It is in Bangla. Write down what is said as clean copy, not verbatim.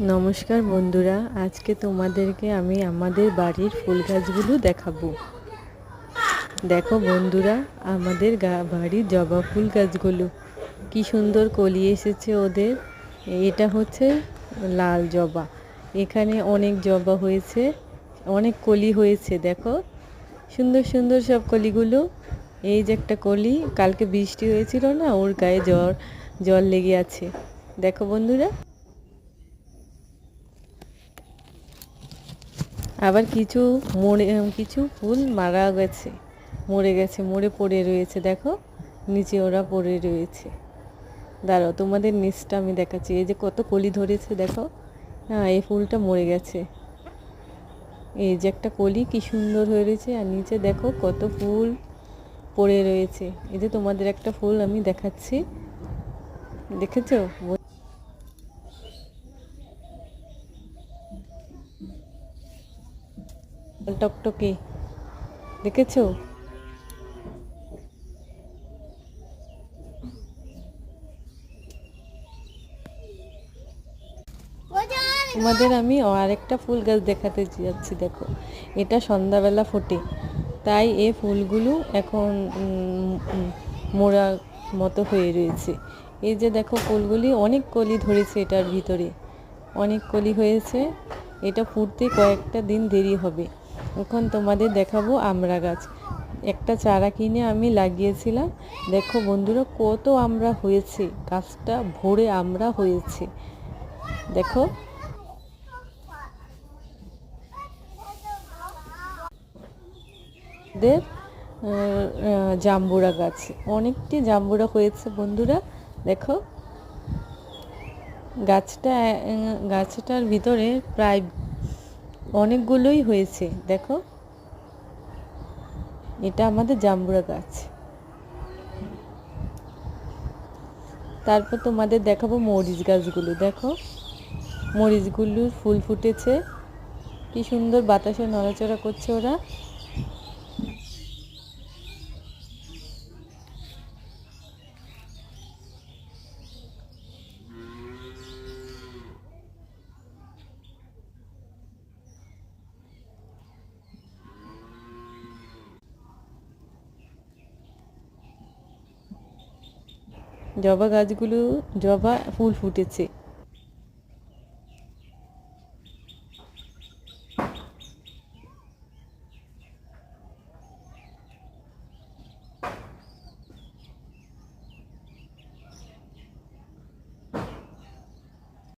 নমস্কার বন্ধুরা, আজকে তোমাদেরকে আমি আমাদের বাড়ির ফুল গাছগুলো দেখাবো। দেখো বন্ধুরা, আমাদের বাড়ির জবা ফুল গাছগুলো কি সুন্দর কলি এসেছে ওদের। এটা হচ্ছে লাল জবা। এখানে অনেক জবা হয়েছে, অনেক কলি হয়েছে। দেখো সুন্দর সুন্দর সব কলিগুলো। এই যে একটা কলি, কালকে বৃষ্টি হয়েছিল না, ওর গায়ে জল লেগে আছে। দেখো বন্ধুরা, আবার কিছু ফুল মারা গেছে, মরে পড়ে রয়েছে। দেখো নিচে ওরা পড়ে রয়েছে। দাঁড়াও, তোমাদের নিচটা আমি দেখাচ্ছি। এই যে কত কলি ধরেছে দেখো। হ্যাঁ, এই ফুলটা মরে গেছে। এই যে একটা কলি কি সুন্দর হয়ে রয়েছে, আর নিচে দেখো কত ফুল পড়ে রয়েছে। এই যে তোমাদের একটা ফুল আমি দেখাচ্ছি, দেখেছো? টকটকে, দেখেছো? তোমাদের আমি আরেকটা ফুল গাছ দেখাতে যাচ্ছি। দেখো, এটা সন্ধ্যাবেলা ফোটে, তাই এই ফুলগুলো এখন মোড়া মতো হয়ে রয়েছে। এই যে দেখো ফুলগুলি অনেক কলি ধরেছে, এটার ভিতরে অনেক কলি হয়েছে। এটা ফুটতে কয়েকটা দিন দেরি হবে। এখন তোমাদের দেখাবো আমড়া গাছ। একটা চারা কিনে আমি লাগিয়েছিলাম। দেখো বন্ধুরা, কত আমড়া হয়েছে, গাছটা ভরে আমড়া হয়েছে। দেখো, দের জাম্বুরা গাছ, অনেকটি জাম্বুরা হয়েছে বন্ধুরা। দেখো গাছটার ভিতরে প্রায় অনেকগুলোই হয়েছে। দেখো, এটা আমাদের জাম্বুরা গাছ। তারপর তোমাদের দেখাবো মরিচ গাছগুলো। দেখো মরিচগুলোর ফুল ফুটেছে, কি সুন্দর বাতাসে নড়াচড়া করছে ওরা। জবা গাছগুলো জবা ফুল ফুটেছে।